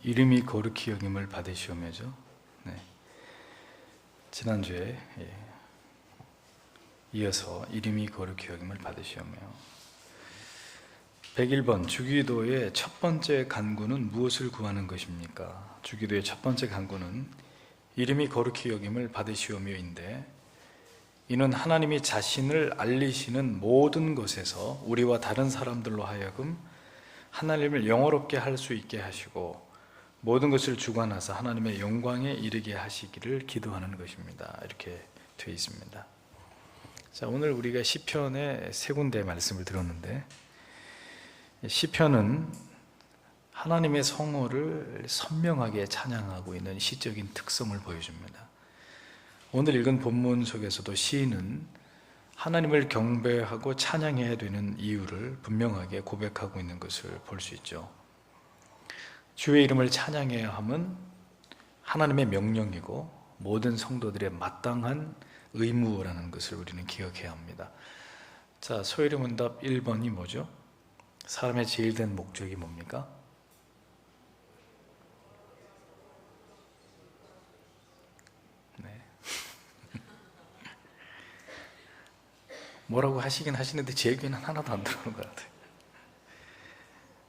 이름이 거룩히 여김을 받으시오며죠. 네. 지난주에 이어서 이름이 거룩히 여김을 받으시오며 101번 주기도의 첫 번째 간구는 무엇을 구하는 것입니까? 주기도의 첫 번째 간구는 이름이 거룩히 여김을 받으시오며인데, 이는 하나님이 자신을 알리시는 모든 것에서 우리와 다른 사람들로 하여금 하나님을 영화롭게 할 수 있게 하시고 모든 것을 주관하사 하나님의 영광에 이르게 하시기를 기도하는 것입니다. 이렇게 되어 있습니다. 자, 오늘 우리가 시편의 세 군데의 말씀을 들었는데, 시편은 하나님의 성호를 선명하게 찬양하고 있는 시적인 특성을 보여줍니다. 오늘 읽은 본문 속에서도 시인은 하나님을 경배하고 찬양해야 되는 이유를 분명하게 고백하고 있는 것을 볼 수 있죠. 주의 이름을 찬양해야 함은 하나님의 명령이고 모든 성도들의 마땅한 의무라는 것을 우리는 기억해야 합니다. 자, 소위문답 1번이 뭐죠? 사람의 제일 된 목적이 뭡니까? 네. 뭐라고 하시긴 하시는데 제 귀는 하나도 안 들어오는 것 같아요.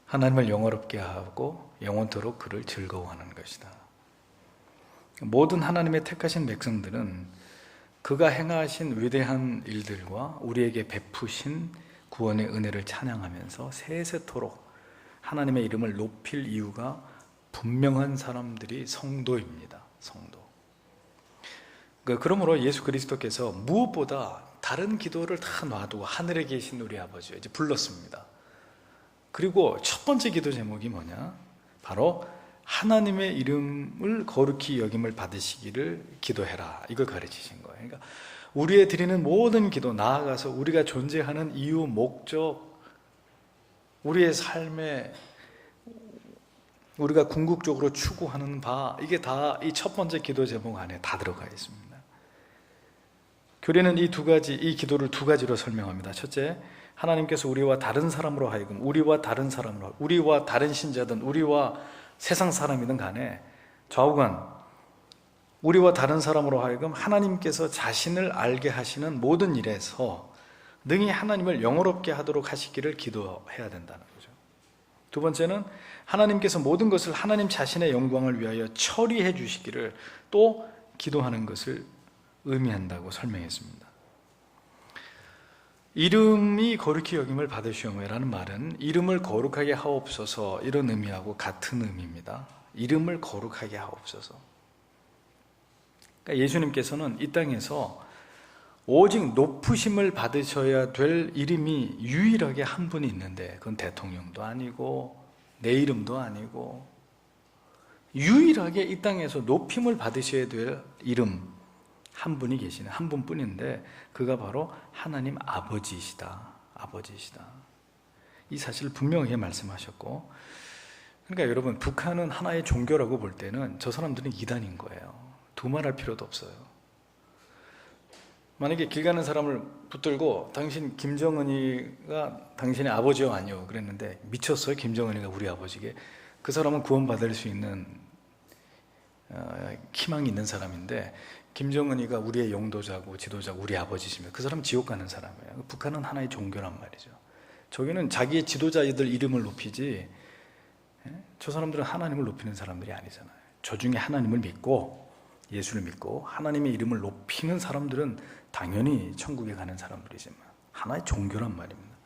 하나님을 영화롭게 하고 영원토록 그를 즐거워하는 것이다. 모든 하나님의 택하신 백성들은 그가 행하신 위대한 일들과 우리에게 베푸신 구원의 은혜를 찬양하면서 세세토록 하나님의 이름을 높일 이유가 분명한 사람들이 성도입니다. 성도. 그러므로 예수 그리스도께서 무엇보다 다른 기도를 다 놔두고 하늘에 계신 우리 아버지를 이제 불렀습니다. 그리고 첫 번째 기도 제목이 뭐냐? 바로 하나님의 이름을 거룩히 여김을 받으시기를 기도해라. 이걸 가르치신 거예요. 그러니까 우리의 드리는 모든 기도, 나아가서 우리가 존재하는 이유, 목적, 우리의 삶에 우리가 궁극적으로 추구하는 바, 이게 다 이 첫 번째 기도 제목 안에 다 들어가 있습니다. 교리는 이 기도를 두 가지로 설명합니다. 첫째, 하나님께서 우리와 다른 사람으로 하여금, 우리와 다른 신자든 우리와 세상 사람이든 간에 좌우간 우리와 다른 사람으로 하여금 하나님께서 자신을 알게 하시는 모든 일에서 능히 하나님을 영화롭게 하도록 하시기를 기도해야 된다는 거죠. 두 번째는 하나님께서 모든 것을 하나님 자신의 영광을 위하여 처리해 주시기를 또 기도하는 것을 의미한다고 설명했습니다. 이름이 거룩히 여김을 받으시오며라는 말은 이름을 거룩하게 하옵소서, 이런 의미하고 같은 의미입니다. 이름을 거룩하게 하옵소서. 그러니까 예수님께서는 이 땅에서 오직 높으심을 받으셔야 될 이름이 유일하게 한 분이 있는데, 그건 대통령도 아니고 내 이름도 아니고, 유일하게 이 땅에서 높임을 받으셔야 될 이름 한 분이 계시는, 한 분뿐인데 그가 바로 하나님 아버지이시다. 이 사실을 분명하게 말씀하셨고, 그러니까 여러분, 북한은 하나의 종교라고 볼 때는 저 사람들은 이단인 거예요. 두말할 필요도 없어요. 만약에 길 가는 사람을 붙들고 당신 김정은이가 당신의 아버지요 아니요 그랬는데, 미쳤어요? 김정은이가 우리 아버지게? 그 사람은 구원받을 수 있는 희망이 있는 사람인데, 김정은이가 우리의 용도자고 지도자고 우리 아버지시면 그 사람 지옥 가는 사람이에요. 북한은 하나의 종교란 말이죠. 저기는 자기의 지도자들 이름을 높이지, 저 사람들은 하나님을 높이는 사람들이 아니잖아요. 저 중에 하나님을 믿고 예수를 믿고 하나님의 이름을 높이는 사람들은 당연히 천국에 가는 사람들이지만 하나의 종교란 말입니다.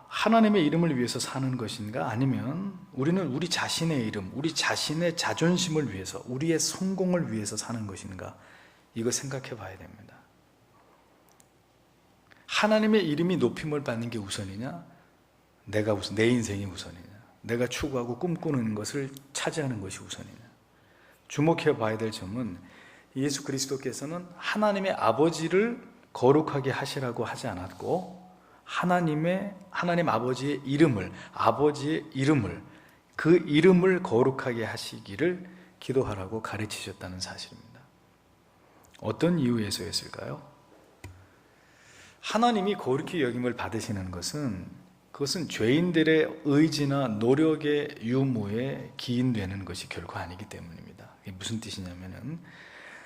하나님의 이름을 위해서 사는 것인가, 아니면 우리는 우리 자신의 이름, 우리 자신의 자존심을 위해서, 우리의 성공을 위해서 사는 것인가, 이거 생각해 봐야 됩니다. 하나님의 이름이 높임을 받는 게 우선이냐, 내 인생이 우선이냐, 내가 추구하고 꿈꾸는 것을 차지하는 것이 우선이냐. 주목해 봐야 될 점은 예수 그리스도께서는 하나님의 아버지를 거룩하게 하시라고 하지 않았고, 하나님 아버지의 이름을, 그 이름을 거룩하게 하시기를 기도하라고 가르치셨다는 사실입니다. 어떤 이유에서였을까요? 하나님이 거룩히 여김을 받으시는 것은 그것은 죄인들의 의지나 노력의 유무에 기인되는 것이 결코 아니기 때문입니다. 이게 무슨 뜻이냐면은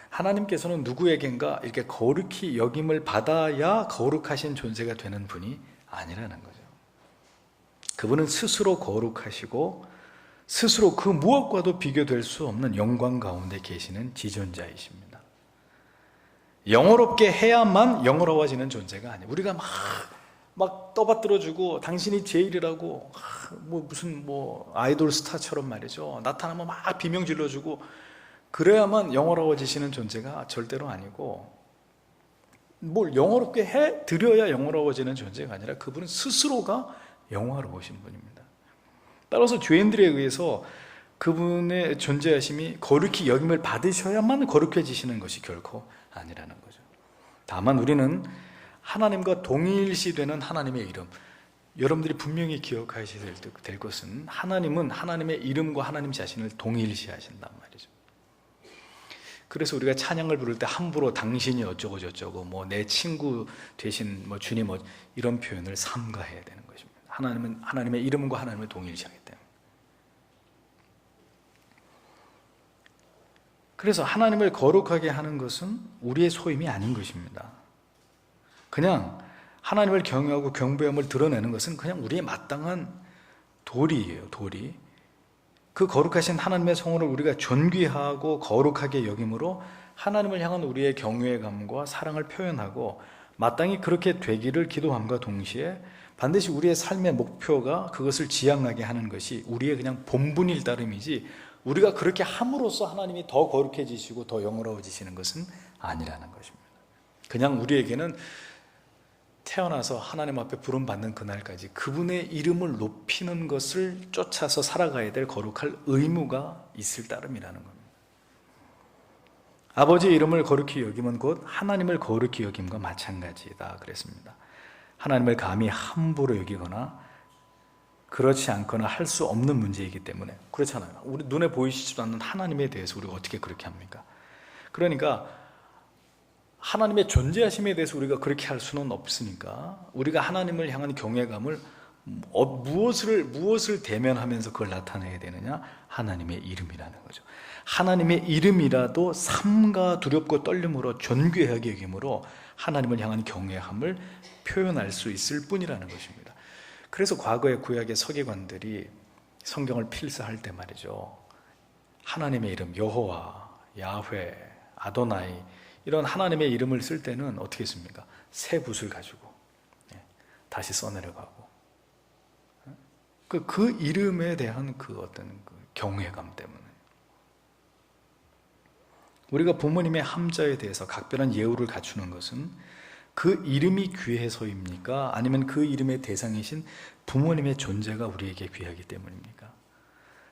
하나님께서는 누구에겐가 이렇게 거룩히 여김을 받아야 거룩하신 존재가 되는 분이 아니라는 거죠. 그분은 스스로 거룩하시고 스스로 그 무엇과도 비교될 수 없는 영광 가운데 계시는 지존자이십니다. 영어롭게 해야만 영어로워지는 존재가 아니에요. 우리가 막 떠받들어주고 당신이 제일이라고 무슨 아이돌 스타처럼 말이죠. 나타나면 막 비명 질러주고 그래야만 영어로워지시는 존재가 절대로 아니고, 뭘 영어롭게 해드려야 영어로워지는 존재가 아니라 그분은 스스로가 영화로우신 분입니다. 따라서 죄인들에 의해서 그분의 존재하심이 거룩히 여김을 받으셔야만 거룩해지시는 것이 결코 아니라는 거죠. 다만 우리는 하나님과 동일시되는 하나님의 이름, 여러분들이 분명히 기억하셔야 될 것은 하나님은 하나님의 이름과 하나님 자신을 동일시하신단 말이죠. 그래서 우리가 찬양을 부를 때 함부로 당신이 어쩌고 저쩌고 내 친구 되신 주님 이런 표현을 삼가해야 되는 것입니다. 하나님은 하나님의 이름과 하나님을 동일시하기 때문에. 그래서 하나님을 거룩하게 하는 것은 우리의 소임이 아닌 것입니다. 그냥 하나님을 경외하고 경배함을 드러내는 것은 그냥 우리의 마땅한 도리예요. 도리. 그 거룩하신 하나님의 성호를 우리가 존귀하고 거룩하게 여김으로 하나님을 향한 우리의 경외감과 사랑을 표현하고 마땅히 그렇게 되기를 기도함과 동시에 반드시 우리의 삶의 목표가 그것을 지향하게 하는 것이 우리의 그냥 본분일 따름이지, 우리가 그렇게 함으로써 하나님이 더 거룩해지시고 더 영원로워지시는 것은 아니라는 것입니다. 그냥 우리에게는 태어나서 하나님 앞에 부름받는 그날까지 그분의 이름을 높이는 것을 쫓아서 살아가야 될 거룩할 의무가 있을 따름이라는 겁니다. 아버지의 이름을 거룩히 여김은 곧 하나님을 거룩히 여김과 마찬가지다 그랬습니다. 하나님을 감히 함부로 여기거나 그렇지 않거나 할 수 없는 문제이기 때문에 그렇잖아요. 우리 눈에 보이시지도 않는 하나님에 대해서 우리가 어떻게 그렇게 합니까? 그러니까 하나님의 존재하심에 대해서 우리가 그렇게 할 수는 없으니까 우리가 하나님을 향한 경외감을 무엇을 대면하면서 그걸 나타내야 되느냐? 하나님의 이름이라는 거죠. 하나님의 이름이라도 삼가 두렵고 떨림으로 존귀하게 여김으로 하나님을 향한 경외함을 표현할 수 있을 뿐이라는 것입니다. 그래서 과거의 구약의 서기관들이 성경을 필사할 때 말이죠, 하나님의 이름 여호와, 야훼, 아도나이 이런 하나님의 이름을 쓸 때는 어떻게 했습니까? 새 붓을 가지고 다시 써내려가고 그 이름에 대한 그 어떤 경외감 때문에 우리가 부모님의 함자에 대해서 각별한 예우를 갖추는 것은 그 이름이 귀해서입니까? 아니면 그 이름의 대상이신 부모님의 존재가 우리에게 귀하기 때문입니까?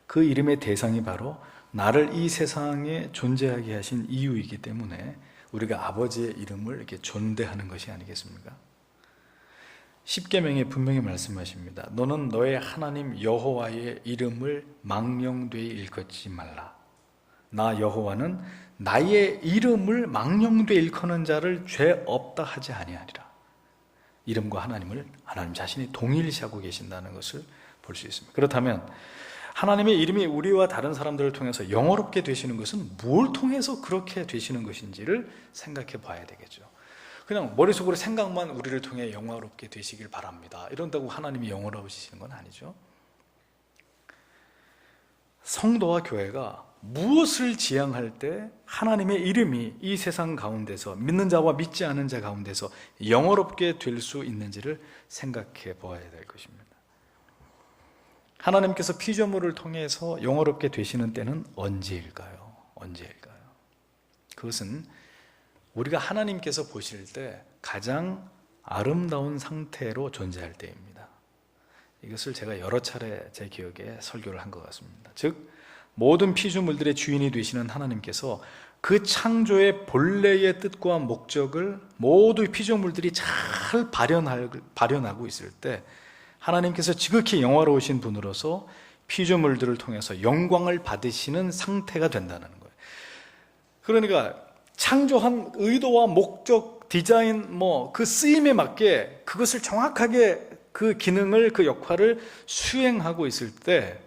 그 이름의 대상이 바로 나를 이 세상에 존재하게 하신 이유이기 때문에 우리가 아버지의 이름을 이렇게 존대하는 것이 아니겠습니까? 십계명에 분명히 말씀하십니다. 너는 너의 하나님 여호와의 이름을 망령되이 일컫지 말라. 나 여호와는 나의 이름을 망령되이 일컫는 자를 죄 없다 하지 아니하리라. 이름과 하나님을 하나님 자신이 동일시하고 계신다는 것을 볼 수 있습니다. 그렇다면 하나님의 이름이 우리와 다른 사람들을 통해서 영어롭게 되시는 것은 뭘 통해서 그렇게 되시는 것인지를 생각해 봐야 되겠죠. 그냥 머릿속으로 생각만 우리를 통해 영화롭게 되시길 바랍니다, 이런다고 하나님이 영어로우시는 건 아니죠. 성도와 교회가 무엇을 지향할 때 하나님의 이름이 이 세상 가운데서 믿는 자와 믿지 않은 자 가운데서 영어롭게 될 수 있는지를 생각해 보아야 될 것입니다. 하나님께서 피조물을 통해서 영어롭게 되시는 때는 언제일까요? 언제일까요? 그것은 우리가 하나님께서 보실 때 가장 아름다운 상태로 존재할 때입니다. 이것을 제가 여러 차례 제 기억에 설교를 한 것 같습니다. 즉 모든 피조물들의 주인이 되시는 하나님께서 그 창조의 본래의 뜻과 목적을 모두 피조물들이 잘 발현하고 있을 때 하나님께서 지극히 영화로우신 분으로서 피조물들을 통해서 영광을 받으시는 상태가 된다는 거예요. 그러니까 창조한 의도와 목적, 디자인, 그 쓰임에 맞게 그것을 정확하게 그 기능을, 그 역할을 수행하고 있을 때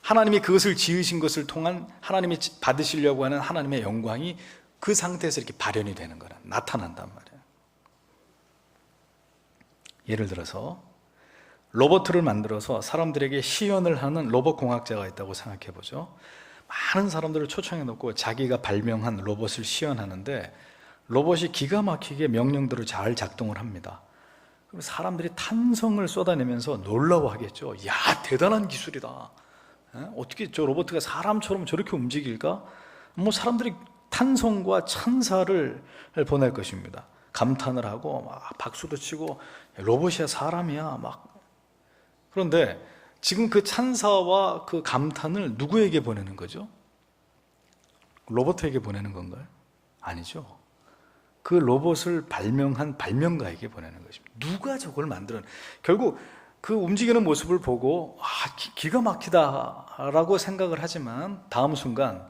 하나님이 그것을 지으신 것을 통한 하나님이 받으시려고 하는 하나님의 영광이 그 상태에서 이렇게 발현이 되는 거라, 나타난단 말이에요. 예를 들어서 로봇을 만들어서 사람들에게 시연을 하는 로봇 공학자가 있다고 생각해 보죠. 많은 사람들을 초청해 놓고 자기가 발명한 로봇을 시연하는데 로봇이 기가 막히게 명령대로 잘 작동을 합니다. 그럼 사람들이 탄성을 쏟아내면서 놀라워하겠죠. 야, 대단한 기술이다. 어떻게 저 로봇가 사람처럼 저렇게 움직일까? 뭐 사람들이 탄성과 찬사를 보낼 것입니다. 감탄을 하고 막 박수도 치고 로봇이야 사람이야 막. 그런데 지금 그 찬사와 그 감탄을 누구에게 보내는 거죠? 로봇에게 보내는 건가요? 아니죠. 그 로봇을 발명한 발명가에게 보내는 것입니다. 누가 저걸 만드는, 결국 그 움직이는 모습을 보고 기가 막히다라고 생각을 하지만 다음 순간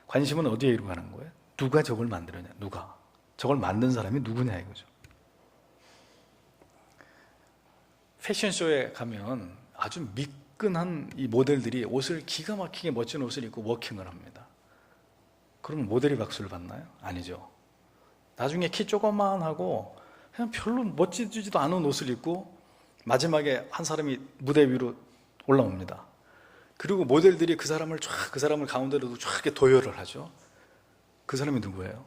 관심은 어디에 이루 가는 거예요? 누가 저걸 만들었냐? 누가? 저걸 만든 사람이 누구냐 이거죠. 패션쇼에 가면 아주 미끈한 이 모델들이 옷을 기가 막히게 멋진 옷을 입고 워킹을 합니다. 그러면 모델이 박수를 받나요? 아니죠. 나중에 키 조그만하고 그냥 별로 멋지지도 않은 옷을 입고 마지막에 한 사람이 무대 위로 올라옵니다. 그리고 모델들이 그 사람을 가운데로 쫙 이렇게 도열을 하죠. 그 사람이 누구예요?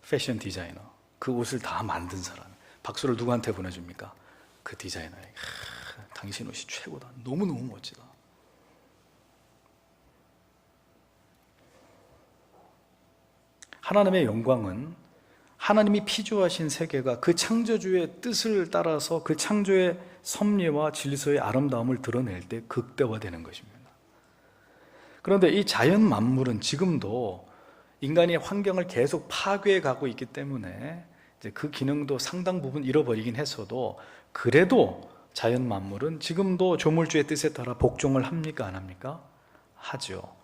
패션 디자이너. 그 옷을 다 만든 사람. 박수를 누구한테 보내줍니까? 그 디자이너에게. 당신 옷이 최고다. 너무너무 멋지다. 하나님의 영광은 하나님이 피조하신 세계가 그 창조주의 뜻을 따라서 그 창조의 섭리와 질서의 아름다움을 드러낼 때 극대화되는 것입니다. 그런데 이 자연 만물은 지금도 인간이 환경을 계속 파괴해 가고 있기 때문에 이제 그 기능도 상당 부분 잃어버리긴 했어도, 그래도 자연 만물은 지금도 조물주의 뜻에 따라 복종을 합니까? 안 합니까? 하죠.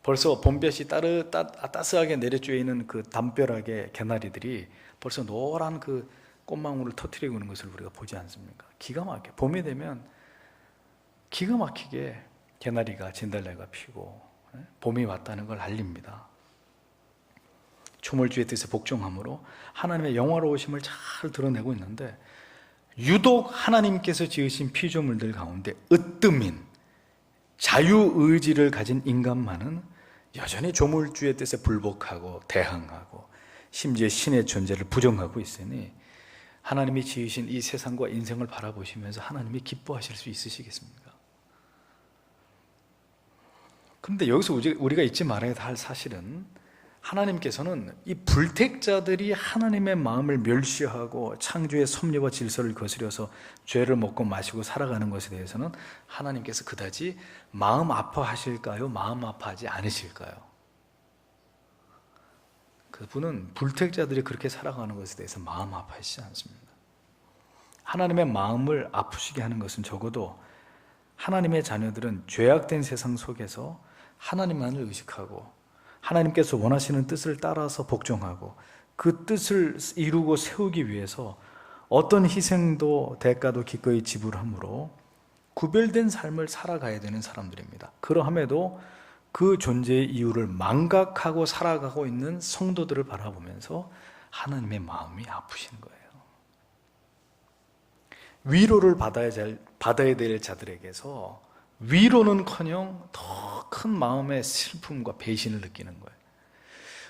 벌써 봄볕이 따스하게 내려쬐이는 그 담벼락의 개나리들이 벌써 노란 그 꽃망울을 터뜨리고 있는 것을 우리가 보지 않습니까? 기가 막히게 봄이 되면 기가 막히게 개나리가, 진달래가 피고 봄이 왔다는 걸 알립니다. 조물주의 뜻에 복종함으로 하나님의 영화로우심을 잘 드러내고 있는데, 유독 하나님께서 지으신 피조물들 가운데 으뜸인 자유의지를 가진 인간만은 여전히 조물주의 뜻에 불복하고 대항하고 심지어 신의 존재를 부정하고 있으니, 하나님이 지으신 이 세상과 인생을 바라보시면서 하나님이 기뻐하실 수 있으시겠습니까? 그런데 여기서 우리가 잊지 말아야 할 사실은, 하나님께서는 이 불택자들이 하나님의 마음을 멸시하고 창조의 섭리와 질서를 거스려서 죄를 먹고 마시고 살아가는 것에 대해서는 하나님께서 그다지 마음 아파하실까요? 마음 아파하지 않으실까요? 그분은 불택자들이 그렇게 살아가는 것에 대해서 마음 아파하시지 않습니다. 하나님의 마음을 아프시게 하는 것은 적어도 하나님의 자녀들은 죄악된 세상 속에서 하나님만을 의식하고 하나님께서 원하시는 뜻을 따라서 복종하고 그 뜻을 이루고 세우기 위해서 어떤 희생도 대가도 기꺼이 지불함으로 구별된 삶을 살아가야 되는 사람들입니다. 그러함에도 그 존재의 이유를 망각하고 살아가고 있는 성도들을 바라보면서 하나님의 마음이 아프신 거예요. 위로를 받아야 될 자들에게서 위로는커녕 더 큰 마음의 슬픔과 배신을 느끼는 거예요.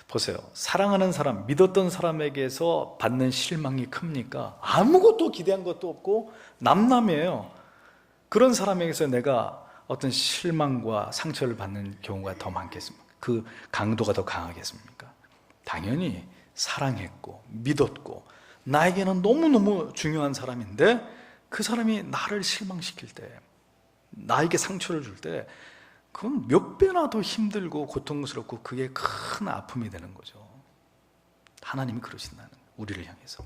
보세요. 사랑하는 사람, 믿었던 사람에게서 받는 실망이 큽니까? 아무것도 기대한 것도 없고 남남이에요. 그런 사람에게서 내가 어떤 실망과 상처를 받는 경우가 더 많겠습니까? 그 강도가 더 강하겠습니까? 당연히 사랑했고 믿었고 나에게는 너무너무 중요한 사람인데 그 사람이 나를 실망시킬 때, 나에게 상처를 줄 때 그건 몇 배나 더 힘들고 고통스럽고 그게 큰 아픔이 되는 거죠. 하나님이 그러신다는 거예요. 우리를 향해서.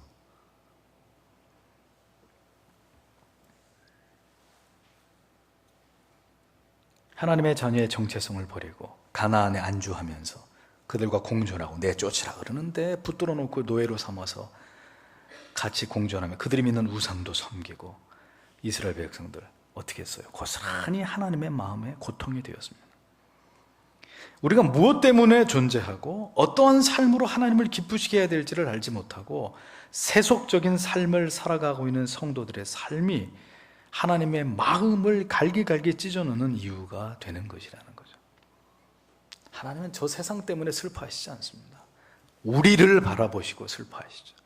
하나님의 자녀의 정체성을 버리고 가나안에 안주하면서 그들과 공존하고 내쫓으라 그러는데 붙들어 놓고 노예로 삼아서 같이 공존하며 그들이 믿는 우상도 섬기고 이스라엘 백성들 어떻게 했어요? 고스란히 하나님의 마음에 고통이 되었습니다. 우리가 무엇 때문에 존재하고 어떠한 삶으로 하나님을 기쁘시게 해야 될지를 알지 못하고 세속적인 삶을 살아가고 있는 성도들의 삶이 하나님의 마음을 갈기갈기 찢어놓는 이유가 되는 것이라는 거죠. 하나님은 저 세상 때문에 슬퍼하시지 않습니다. 우리를 바라보시고 슬퍼하시죠.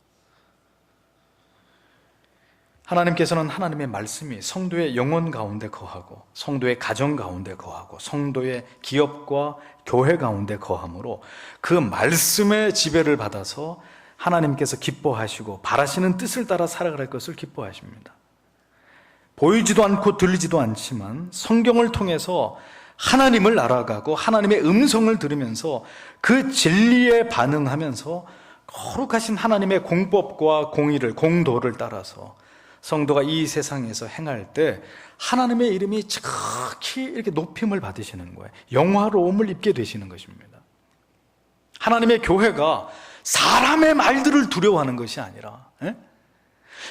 하나님께서는 하나님의 말씀이 성도의 영혼 가운데 거하고 성도의 가정 가운데 거하고 성도의 기업과 교회 가운데 거함으로 그 말씀의 지배를 받아서 하나님께서 기뻐하시고 바라시는 뜻을 따라 살아갈 것을 기뻐하십니다. 보이지도 않고 들리지도 않지만 성경을 통해서 하나님을 알아가고 하나님의 음성을 들으면서 그 진리에 반응하면서 거룩하신 하나님의 공법과 공의를, 공도를 따라서 성도가 이 세상에서 행할 때 하나님의 이름이 지극히 이렇게 높임을 받으시는 거예요. 영화로움을 입게 되시는 것입니다. 하나님의 교회가 사람의 말들을 두려워하는 것이 아니라,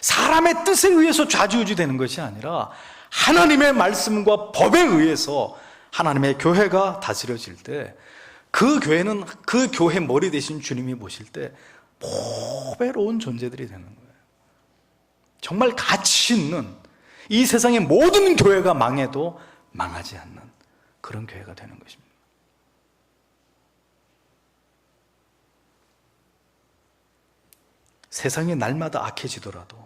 사람의 뜻에 의해서 좌지우지 되는 것이 아니라 하나님의 말씀과 법에 의해서 하나님의 교회가 다스려질 때 그 교회는 그 교회 머리 대신 주님이 보실 때 보배로운 존재들이 되는 거예요. 정말 가치 있는, 이 세상의 모든 교회가 망해도 망하지 않는 그런 교회가 되는 것입니다. 세상이 날마다 악해지더라도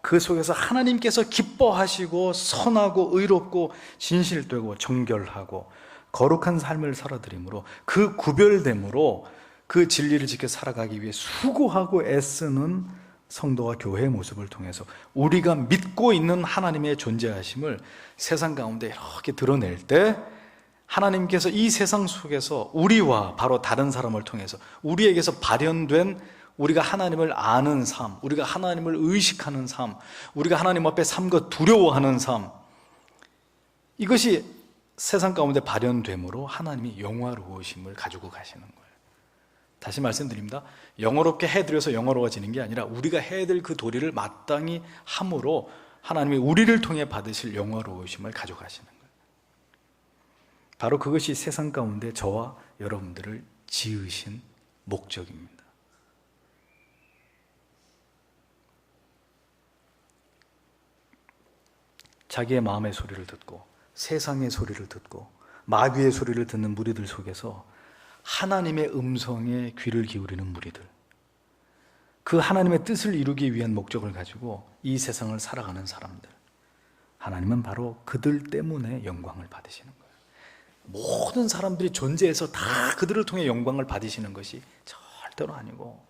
그 속에서 하나님께서 기뻐하시고 선하고 의롭고 진실되고 정결하고 거룩한 삶을 살아드림으로 그 구별됨으로 그 진리를 지켜 살아가기 위해 수고하고 애쓰는 성도와 교회의 모습을 통해서 우리가 믿고 있는 하나님의 존재하심을 세상 가운데 이렇게 드러낼 때 하나님께서 이 세상 속에서 우리와 바로 다른 사람을 통해서 우리에게서 발현된 우리가 하나님을 아는 삶, 우리가 하나님을 의식하는 삶, 우리가 하나님 앞에 삶과 두려워하는 삶, 이것이 세상 가운데 발현됨으로 하나님이 영화로우심을 가지고 가시는 거예요. 다시 말씀드립니다. 영어롭게 해드려서 영어로워지는 게 아니라 우리가 해야 될 그 도리를 마땅히 함으로 하나님이 우리를 통해 받으실 영화로우심을 가져가시는 거예요. 바로 그것이 세상 가운데 저와 여러분들을 지으신 목적입니다. 자기의 마음의 소리를 듣고 세상의 소리를 듣고 마귀의 소리를 듣는 무리들 속에서 하나님의 음성에 귀를 기울이는 무리들, 그 하나님의 뜻을 이루기 위한 목적을 가지고 이 세상을 살아가는 사람들, 하나님은 바로 그들 때문에 영광을 받으시는 거예요. 모든 사람들이 존재해서 다 그들을 통해 영광을 받으시는 것이 절대로 아니고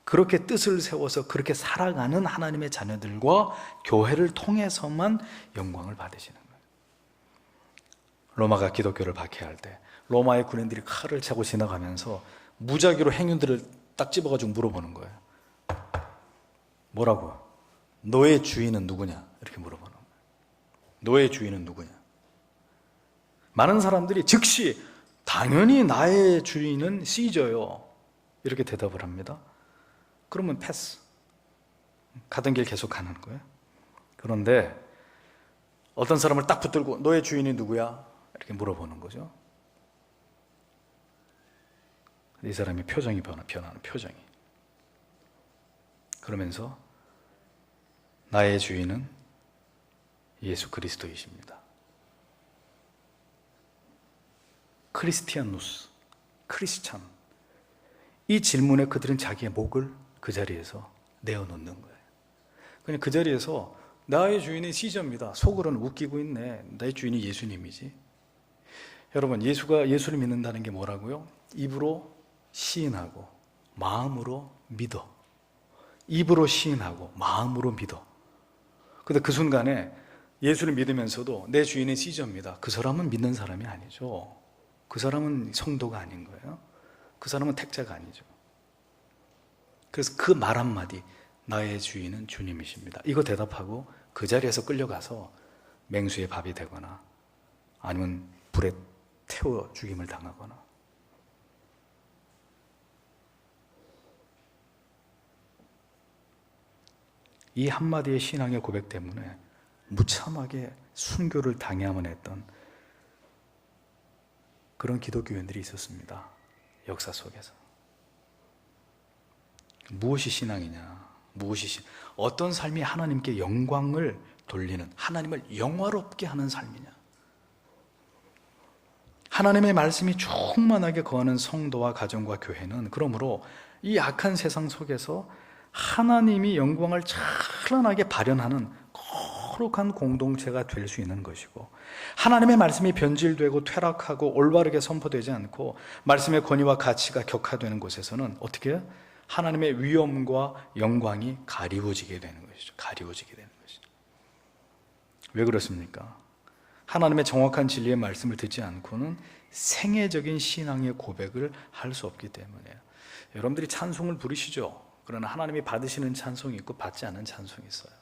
그렇게 뜻을 세워서 그렇게 살아가는 하나님의 자녀들과 교회를 통해서만 영광을 받으시는 거예요. 로마가 기독교를 박해할 때 로마의 군인들이 칼을 차고 지나가면서 무작위로 행인들을 딱 집어가지고 물어보는 거예요. 뭐라고? 너의 주인은 누구냐? 이렇게 물어보는 거예요. 너의 주인은 누구냐? 많은 사람들이 즉시 당연히 나의 주인은 시저요, 이렇게 대답을 합니다. 그러면 패스, 가던 길 계속 가는 거예요. 그런데 어떤 사람을 딱 붙들고 너의 주인이 누구야? 이렇게 물어보는 거죠. 이 사람이 표정이 변하는 표정이. 그러면서 나의 주인은 예수 그리스도이십니다. 크리스티아누스, 크리스찬. 이 질문에 그들은 자기의 목을 그 자리에서 내어놓는 거예요. 그냥 그 자리에서 나의 주인이 시저입니다. 속으로는 웃기고 있네. 나의 주인이 예수님이지. 여러분, 예수를 믿는다는 게 뭐라고요? 입으로 시인하고 마음으로 믿어. 입으로 시인하고 마음으로 믿어. 근데 그 순간에 예수를 믿으면서도 내 주인은 시저입니다. 그 사람은 믿는 사람이 아니죠. 그 사람은 성도가 아닌 거예요. 그 사람은 택자가 아니죠. 그래서 그 말 한마디, 나의 주인은 주님이십니다, 이거 대답하고 그 자리에서 끌려가서 맹수의 밥이 되거나 아니면 불에 태워 죽임을 당하거나. 이 한마디의 신앙의 고백 때문에 무참하게 순교를 당해야만 했던 그런 기독교인들이 있었습니다. 역사 속에서. 무엇이 신앙이냐? 어떤 삶이 하나님께 영광을 돌리는, 하나님을 영화롭게 하는 삶이냐? 하나님의 말씀이 충만하게 거하는 성도와 가정과 교회는 그러므로 이 악한 세상 속에서 하나님이 영광을 찬란하게 발현하는 거룩한 공동체가 될 수 있는 것이고, 하나님의 말씀이 변질되고 퇴락하고 올바르게 선포되지 않고 말씀의 권위와 가치가 격화되는 곳에서는 어떻게 해요? 하나님의 위엄과 영광이 가리워지게 되는 것이죠. 가리워지게 되는 것이죠. 왜 그렇습니까? 하나님의 정확한 진리의 말씀을 듣지 않고는 생애적인 신앙의 고백을 할 수 없기 때문이에요. 여러분들이 찬송을 부르시죠? 그러나 하나님이 받으시는 찬송이 있고 받지 않은 찬송이 있어요.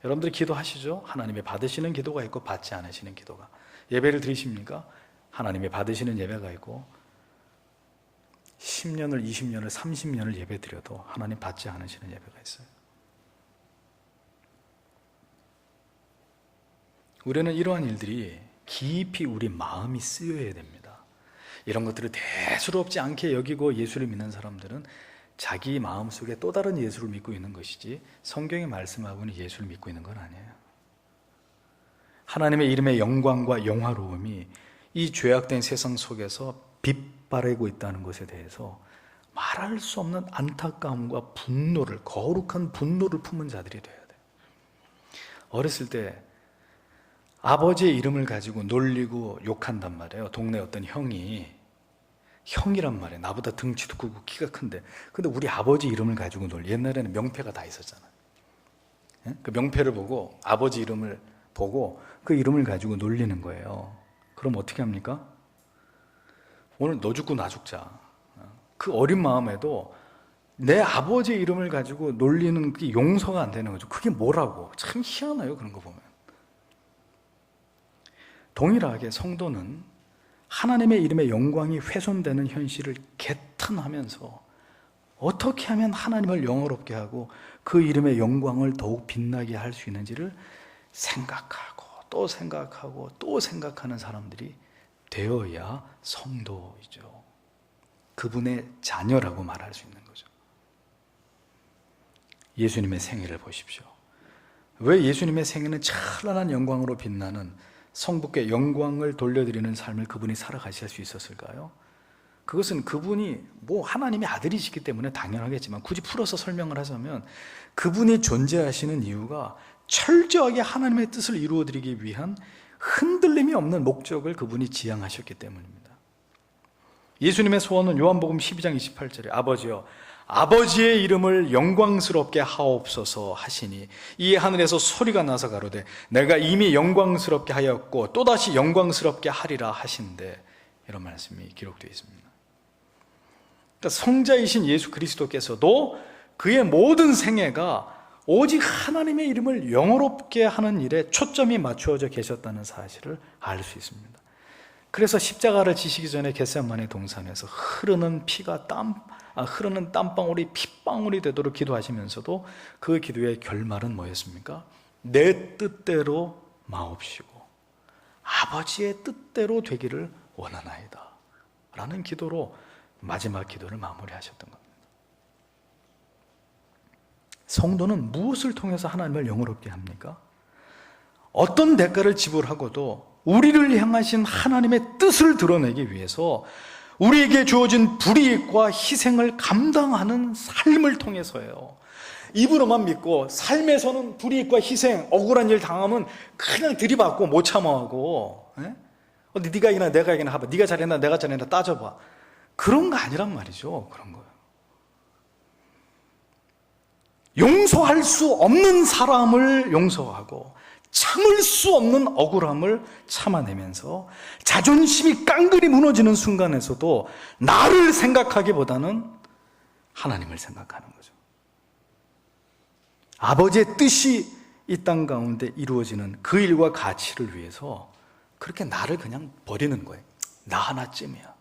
여러분들이 기도하시죠? 하나님이 받으시는 기도가 있고 받지 않으시는 기도가. 예배를 드리십니까? 하나님이 받으시는 예배가 있고 10년을, 20년을, 30년을 예배 드려도 하나님 받지 않으시는 예배가 있어요. 우리는 이러한 일들이 깊이 우리 마음이 쓰여야 됩니다. 이런 것들을 대수롭지 않게 여기고 예수를 믿는 사람들은 자기 마음속에 또 다른 예수를 믿고 있는 것이지 성경이 말씀하고는 예수를 믿고 있는 건 아니에요. 하나님의 이름의 영광과 영화로움이 이 죄악된 세상 속에서 빛바래고 있다는 것에 대해서 말할 수 없는 안타까움과 분노를, 거룩한 분노를 품은 자들이 되어야 돼요. 어렸을 때 아버지의 이름을 가지고 놀리고 욕한단 말이에요. 동네 어떤 형이란 말이에요. 나보다 등치도 크고 키가 큰데, 근데 우리 아버지 이름을 가지고 옛날에는 명패가 다 있었잖아요. 그 명패를 보고 아버지 이름을 보고 그 이름을 가지고 놀리는 거예요. 그럼 어떻게 합니까? 오늘 너 죽고 나 죽자. 그 어린 마음에도 내 아버지 이름을 가지고 놀리는 게 용서가 안 되는 거죠. 그게 뭐라고? 참 희한해요, 그런 거 보면. 동일하게 성도는 하나님의 이름의 영광이 훼손되는 현실을 개탄하면서 어떻게 하면 하나님을 영화롭게 하고 그 이름의 영광을 더욱 빛나게 할 수 있는지를 생각하고 또 생각하고 또 생각하는 사람들이 되어야 성도이죠. 그분의 자녀라고 말할 수 있는 거죠. 예수님의 생애를 보십시오. 왜 예수님의 생애는 찬란한 영광으로 빛나는 성부께 영광을 돌려드리는 삶을 그분이 살아가실 수 있었을까요? 그것은 그분이 하나님의 아들이시기 때문에 당연하겠지만 굳이 풀어서 설명을 하자면 그분이 존재하시는 이유가 철저하게 하나님의 뜻을 이루어드리기 위한 흔들림이 없는 목적을 그분이 지향하셨기 때문입니다. 예수님의 소원은 요한복음 12장 28절에 아버지여 아버지의 이름을 영광스럽게 하옵소서 하시니 이 하늘에서 소리가 나서 가로되 내가 이미 영광스럽게 하였고 또다시 영광스럽게 하리라 하신데, 이런 말씀이 기록되어 있습니다. 그러니까 성자이신 예수 그리스도께서도 그의 모든 생애가 오직 하나님의 이름을 영어롭게 하는 일에 초점이 맞추어져 계셨다는 사실을 알 수 있습니다. 그래서 십자가를 지시기 전에 겟세마네 동산에서 흐르는 땀방울이 핏방울이 되도록 기도하시면서도 그 기도의 결말은 뭐였습니까? 내 뜻대로 마옵시고 아버지의 뜻대로 되기를 원하나이다 라는 기도로 마지막 기도를 마무리하셨던 겁니다. 성도는 무엇을 통해서 하나님을 영화롭게 합니까? 어떤 대가를 지불하고도 우리를 향하신 하나님의 뜻을 드러내기 위해서 우리에게 주어진 불이익과 희생을 감당하는 삶을 통해서예요. 입으로만 믿고 삶에서는 불이익과 희생, 억울한 일 당하면 그냥 들이받고 못 참아하고 네가 이기나 내가 이기나 해봐, 네가 잘했나 내가 잘했나 따져봐, 그런 거 아니란 말이죠. 그런 거예요. 용서할 수 없는 사람을 용서하고 참을 수 없는 억울함을 참아내면서 자존심이 깡그리 무너지는 순간에서도 나를 생각하기보다는 하나님을 생각하는 거죠. 아버지의 뜻이 이 땅 가운데 이루어지는 그 일과 가치를 위해서 그렇게 나를 그냥 버리는 거예요. 나 하나쯤이야.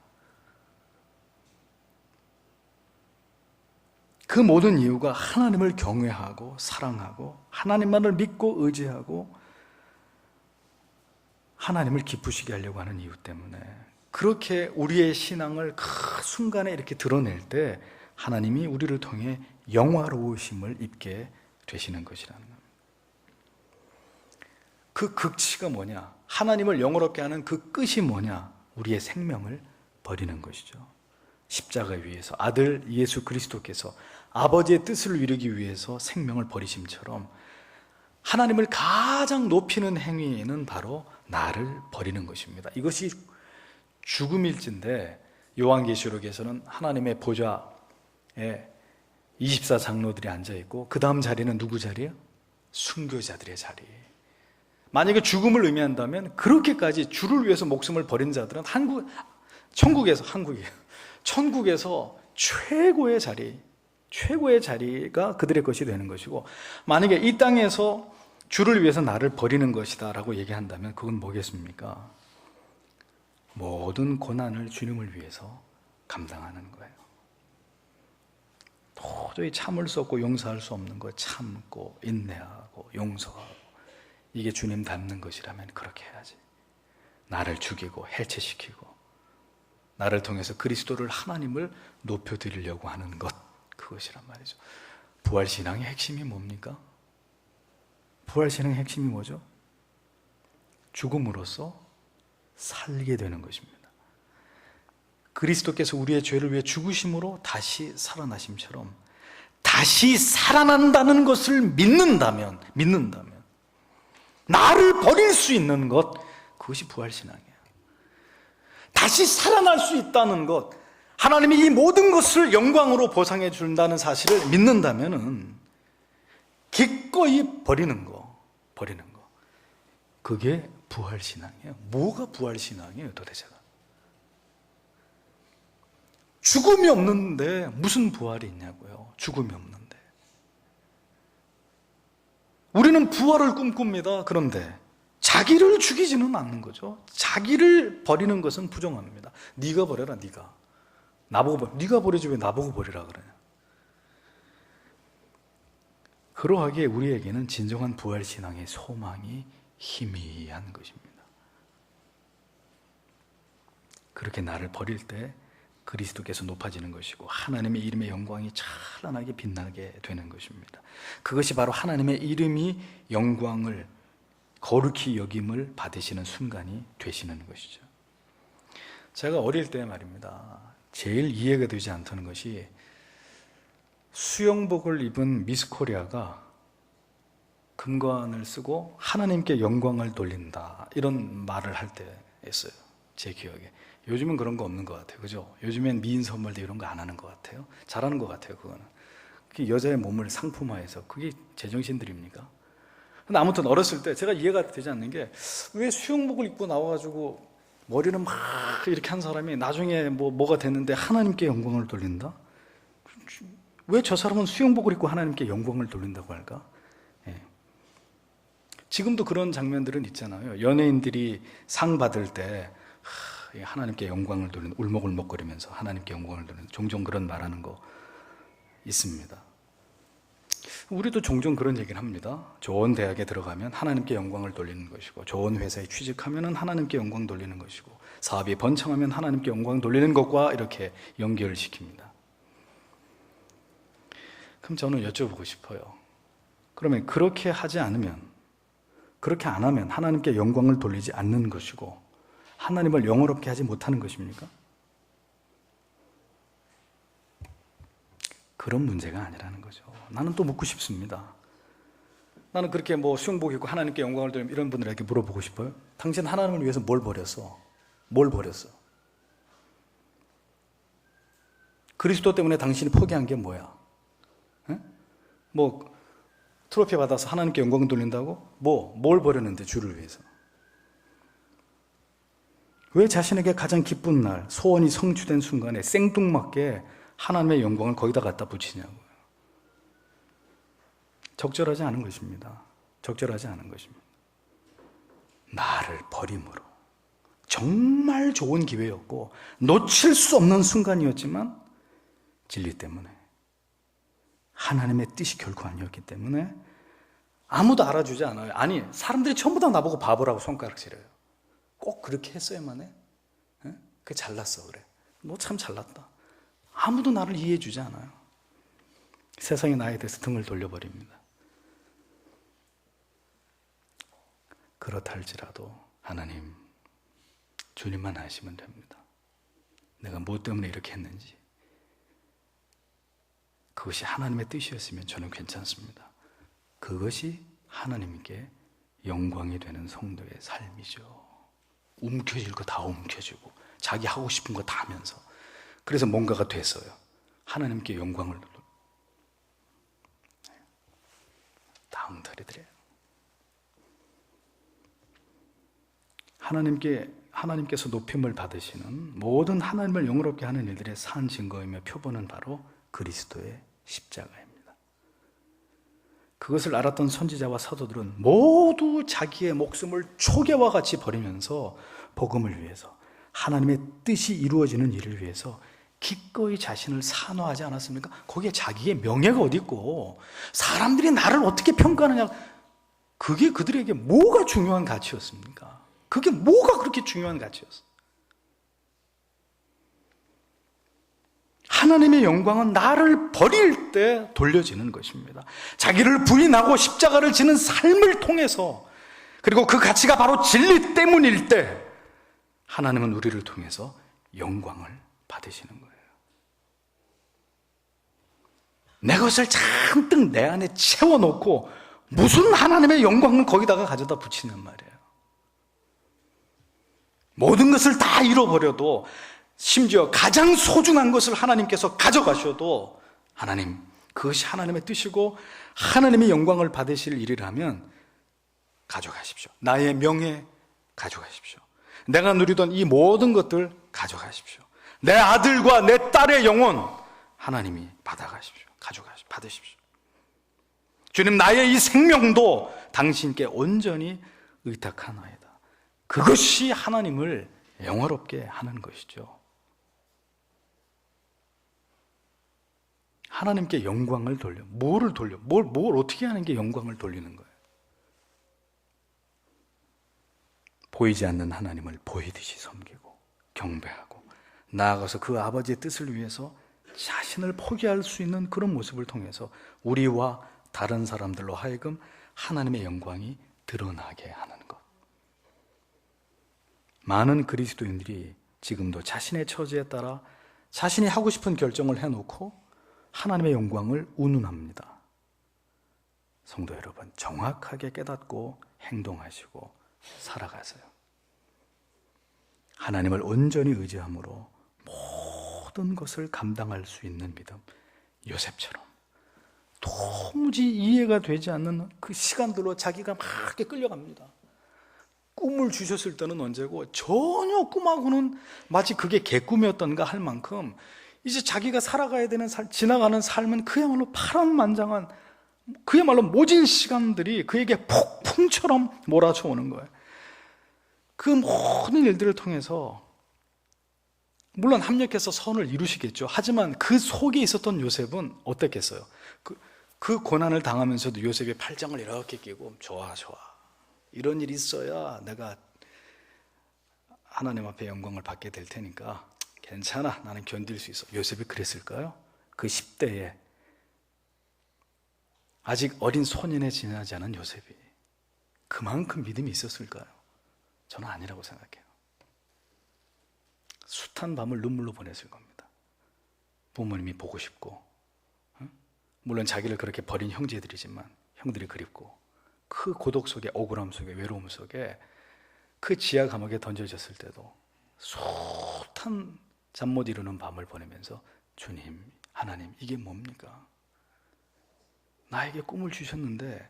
그 모든 이유가 하나님을 경외하고 사랑하고 하나님만을 믿고 의지하고 하나님을 기쁘시게 하려고 하는 이유 때문에, 그렇게 우리의 신앙을 그 순간에 이렇게 드러낼 때 하나님이 우리를 통해 영화로우심을 입게 되시는 것이라는 겁니다. 그 극치가 뭐냐? 하나님을 영화롭게 하는 그 끝이 뭐냐? 우리의 생명을 버리는 것이죠. 십자가 위에서 아들 예수 그리스도께서 아버지의 뜻을 이루기 위해서 생명을 버리심처럼 하나님을 가장 높이는 행위는 바로 나를 버리는 것입니다. 이것이 죽음일진데, 요한계시록에서는 하나님의 보좌에 24장로들이 앉아있고 그 다음 자리는 누구 자리예요? 순교자들의 자리. 만약에 죽음을 의미한다면 그렇게까지 주를 위해서 목숨을 버린 자들은 천국에서 최고의 자리가 그들의 것이 되는 것이고, 만약에 이 땅에서 주를 위해서 나를 버리는 것이다 라고 얘기한다면 그건 뭐겠습니까? 모든 고난을 주님을 위해서 감당하는 거예요. 도저히 참을 수 없고 용서할 수 없는 거 참고 인내하고 용서하고, 이게 주님 닮는 것이라면 그렇게 해야지. 나를 죽이고 해체시키고 나를 통해서 그리스도를, 하나님을 높여드리려고 하는 것, 그것이란 말이죠. 부활신앙의 핵심이 뭡니까? 부활신앙의 핵심이 뭐죠? 죽음으로써 살게 되는 것입니다. 그리스도께서 우리의 죄를 위해 죽으심으로 다시 살아나심처럼 다시 살아난다는 것을 믿는다면 나를 버릴 수 있는 것, 그것이 부활신앙이에요. 다시 살아날 수 있다는 것, 하나님이 이 모든 것을 영광으로 보상해 준다는 사실을 믿는다면 기꺼이 버리는 거, 그게 부활신앙이에요. 뭐가 부활신앙이에요 도대체가? 죽음이 없는데 무슨 부활이 있냐고요. 죽음이 없는데. 우리는 부활을 꿈꿉니다. 그런데 자기를 죽이지는 않는 거죠. 자기를 버리는 것은 부정합니다. 네가 버려라, 네가. 네가 버리지 왜 나보고 버리라 그러냐. 그러하기에 우리에게는 진정한 부활신앙의 소망이 희미한 것입니다. 그렇게 나를 버릴 때 그리스도께서 높아지는 것이고 하나님의 이름의 영광이 찬란하게 빛나게 되는 것입니다. 그것이 바로 하나님의 이름이 영광을 거룩히 여김을 받으시는 순간이 되시는 것이죠. 제가 어릴 때 말입니다, 제일 이해가 되지 않던 것이 수영복을 입은 미스 코리아가 금관을 쓰고 하나님께 영광을 돌린다, 이런 말을 할 때였어요. 제 기억에. 요즘은 그런 거 없는 것 같아요. 그죠? 요즘엔 미인 선물도 이런 거 안 하는 것 같아요. 잘하는 것 같아요. 그거는. 여자의 몸을 상품화해서, 그게 제정신들입니까? 근데 아무튼 어렸을 때 제가 이해가 되지 않는 게, 왜 수영복을 입고 나와가지고 머리를 막 이렇게 한 사람이 나중에 뭐가 됐는데 하나님께 영광을 돌린다? 왜 저 사람은 수영복을 입고 하나님께 영광을 돌린다고 할까? 예. 지금도 그런 장면들은 있잖아요. 연예인들이 상 받을 때 하나님께 영광을 돌리는, 울먹울먹거리면서 하나님께 영광을 돌리는, 종종 그런 말하는 거 있습니다. 우리도 종종 그런 얘기를 합니다. 좋은 대학에 들어가면 하나님께 영광을 돌리는 것이고, 좋은 회사에 취직하면 하나님께 영광 돌리는 것이고, 사업이 번창하면 하나님께 영광 돌리는 것과 이렇게 연결을 시킵니다. 그럼 저는 여쭤보고 싶어요. 그러면 그렇게 하지 않으면, 그렇게 안 하면 하나님께 영광을 돌리지 않는 것이고 하나님을 영화롭게 하지 못하는 것입니까? 그런 문제가 아니라는 거죠. 나는 또 묻고 싶습니다. 나는 그렇게 수영복 입고 하나님께 영광을 돌리면 이런 분들에게 물어보고 싶어요. 당신 하나님을 위해서 뭘 버렸어? 뭘 버렸어? 그리스도 때문에 당신이 포기한 게 뭐야? 에? 트로피 받아서 하나님께 영광 돌린다고? 뭘 버렸는데 주를 위해서? 왜 자신에게 가장 기쁜 날, 소원이 성취된 순간에 생뚱맞게 하나님의 영광을 거기다 갖다 붙이냐고요. 적절하지 않은 것입니다. 적절하지 않은 것입니다. 나를 버림으로. 정말 좋은 기회였고 놓칠 수 없는 순간이었지만 진리 때문에 하나님의 뜻이 결코 아니었기 때문에 아무도 알아주지 않아요. 아니, 사람들이 전부 다 나보고 바보라고 손가락질해요. 꼭 그렇게 했어야만 해? 그게 잘났어 그래. 너 참 잘났다. 아무도 나를 이해해 주지 않아요. 세상이 나에 대해서 등을 돌려버립니다. 그렇다 할지라도 하나님, 주님만 아시면 됩니다. 내가 뭐 때문에 이렇게 했는지. 그것이 하나님의 뜻이었으면 저는 괜찮습니다. 그것이 하나님께 영광이 되는 성도의 삶이죠. 움켜질 거 다 움켜쥐고 자기 하고 싶은 거 다 하면서, 그래서 뭔가가 됐어요. 하나님께 영광을 다 엉터리들이에요. 하나님께서 높임을 받으시는 모든 하나님을 영화롭게 하는 일들의 산 증거이며 표본은 바로 그리스도의 십자가입니다. 그것을 알았던 선지자와 사도들은 모두 자기의 목숨을 초계와 같이 버리면서 복음을 위해서, 하나님의 뜻이 이루어지는 일을 위해서 기꺼이 자신을 산화하지 않았습니까? 거기에 자기의 명예가 어디 있고 사람들이 나를 어떻게 평가하느냐, 그게 그들에게 뭐가 중요한 가치였습니까? 그게 뭐가 그렇게 중요한 가치였어? 하나님의 영광은 나를 버릴 때 돌려지는 것입니다. 자기를 부인하고 십자가를 지는 삶을 통해서, 그리고 그 가치가 바로 진리 때문일 때 하나님은 우리를 통해서 영광을 받으시는 거예요. 내 것을 잔뜩 내 안에 채워놓고 무슨 하나님의 영광을 거기다가 가져다 붙이냔 말이에요. 모든 것을 다 잃어버려도, 심지어 가장 소중한 것을 하나님께서 가져가셔도, 하나님, 그것이 하나님의 뜻이고 하나님의 영광을 받으실 일이라면 가져가십시오. 나의 명예 가져가십시오. 내가 누리던 이 모든 것들 가져가십시오. 내 아들과 내 딸의 영혼 하나님이 받아가십시오. 받으십시오. 주님, 나의 이 생명도 당신께 온전히 의탁하나이다. 그것이 하나님을 영화롭게 하는 것이죠. 하나님께 영광을 돌려. 뭘 어떻게 하는 게 영광을 돌리는 거예요? 보이지 않는 하나님을 보이듯이 섬기고 경배하고, 나아가서 그 아버지의 뜻을 위해서 자신을 포기할 수 있는 그런 모습을 통해서 우리와 다른 사람들로 하여금 하나님의 영광이 드러나게 하는 것. 많은 그리스도인들이 지금도 자신의 처지에 따라 자신이 하고 싶은 결정을 해놓고 하나님의 영광을 운운합니다. 성도 여러분, 정확하게 깨닫고 행동하시고 살아가세요. 하나님을 온전히 의지함으로 모든 것을 감당할 수 있는 믿음. 요셉처럼 도무지 이해가 되지 않는 그 시간들로 자기가 막 이렇게 끌려갑니다. 꿈을 주셨을 때는 언제고 전혀 꿈하고는 마치 그게 개꿈이었던가 할 만큼 이제 자기가 살아가야 되는 지나가는 삶은 그야말로 파란만장한, 그야말로 모진 시간들이 그에게 폭풍처럼 몰아쳐 오는 거예요. 그 모든 일들을 통해서 물론 합력해서 선을 이루시겠죠. 하지만 그 속에 있었던 요셉은 어땠겠어요? 그 고난을 당하면서도 요셉의 팔짱을 이렇게 끼고 좋아 이런 일이 있어야 내가 하나님 앞에 영광을 받게 될 테니까 괜찮아, 나는 견딜 수 있어. 요셉이 그랬을까요? 그 10대에 아직 어린 소년에 지나지 않은 요셉이 그만큼 믿음이 있었을까요? 저는 아니라고 생각해요. 숱한 밤을 눈물로 보냈을 겁니다. 부모님이 보고 싶고, 물론 자기를 그렇게 버린 형제들이지만 형들이 그립고, 그 고독 속에, 억울함 속에, 외로움 속에 그 지하 감옥에 던져졌을 때도 숱한 잠 못 이루는 밤을 보내면서 주님, 하나님, 이게 뭡니까? 나에게 꿈을 주셨는데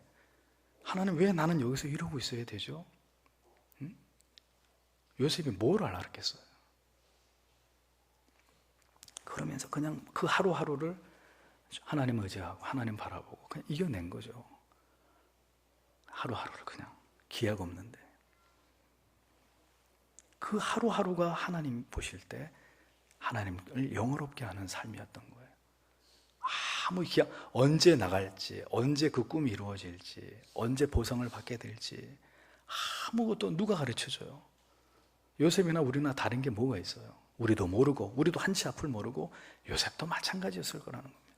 하나님, 왜 나는 여기서 이러고 있어야 되죠? 요셉이 뭘 알았겠어요? 그러면서 그냥 그 하루하루를 하나님 의지하고 하나님 바라보고 그냥 이겨낸 거죠. 하루하루를 그냥 기약 없는데 그 하루하루가 하나님 보실 때 하나님을 영화롭게 하는 삶이었던 거예요. 언제 나갈지, 언제 그 꿈이 이루어질지, 언제 보상을 받게 될지 아무것도 누가 가르쳐줘요? 요셉이나 우리나 다른 게 뭐가 있어요? 우리도 모르고, 우리도 한치 앞을 모르고 요셉도 마찬가지였을 거라는 겁니다.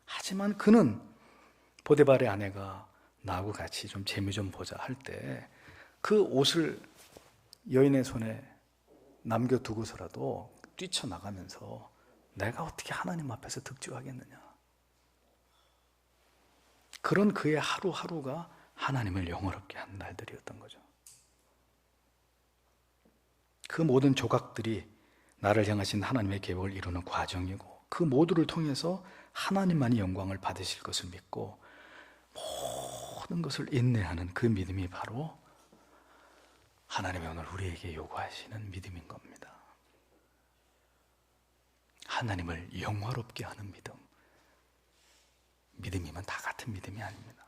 하지만 그는 보디발의 아내가 나하고 같이 좀 재미 좀 보자 할 때 그 옷을 여인의 손에 남겨두고서라도 뛰쳐나가면서 내가 어떻게 하나님 앞에서 득주하겠느냐, 그런 그의 하루하루가 하나님을 영화롭게 한 날들이었던 거죠. 그 모든 조각들이 나를 향하신 하나님의 계획을 이루는 과정이고, 그 모두를 통해서 하나님만이 영광을 받으실 것을 믿고 모든 것을 인내하는 그 믿음이 바로 하나님이 오늘 우리에게 요구하시는 믿음인 겁니다. 하나님을 영화롭게 하는 믿음. 믿음이면 다 같은 믿음이 아닙니다.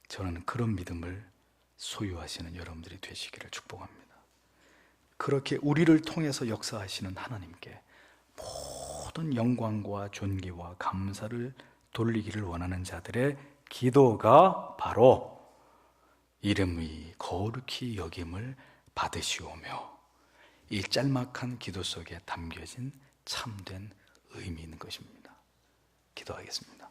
저는 그런 믿음을 소유하시는 여러분들이 되시기를 축복합니다. 그렇게 우리를 통해서 역사하시는 하나님께 모든 영광과 존귀와 감사를 돌리기를 원하는 자들의 기도가 바로 이름이 거룩히 여김을 받으시오며, 이 짤막한 기도 속에 담겨진 참된 의미 있는 것입니다. 기도하겠습니다.